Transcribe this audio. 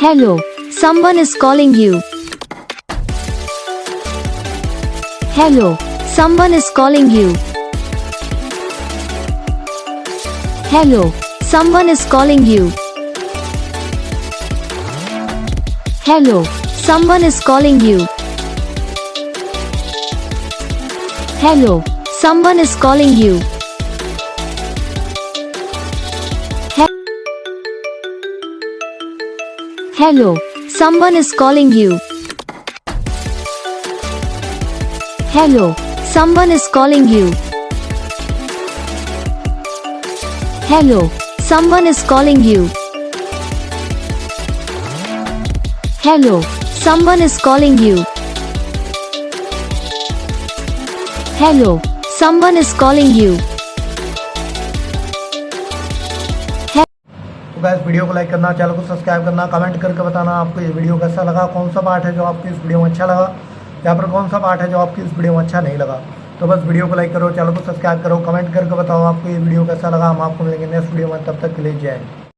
Hello, someone is calling you. Hello, someone is calling you. Hello, someone is calling you. Hello, someone is calling you. Hello, someone is calling you. Hello, someone is calling you. Hello, someone is calling you. Hello, someone is calling you. Hello, someone is calling you. Hello, someone is calling you. तो guys video को like करना, channel को subscribe करना, comment करके बताना आपको ये video कैसा लगा, कौन सा पार्ट है जो आपको इस वीडियो में अच्छा लगा या फिर कौन सा पार्ट है जो आपकी इस वीडियो में अच्छा नहीं लगा। तो बस वीडियो को लाइक करो, चैनल को सब्सक्राइब करो, कमेंट करके बताओ आपको ये वीडियो कैसा लगा। हम आपको मिलेंगे नेक्स्ट वीडियो में, तब तक के लिए जय हिंद।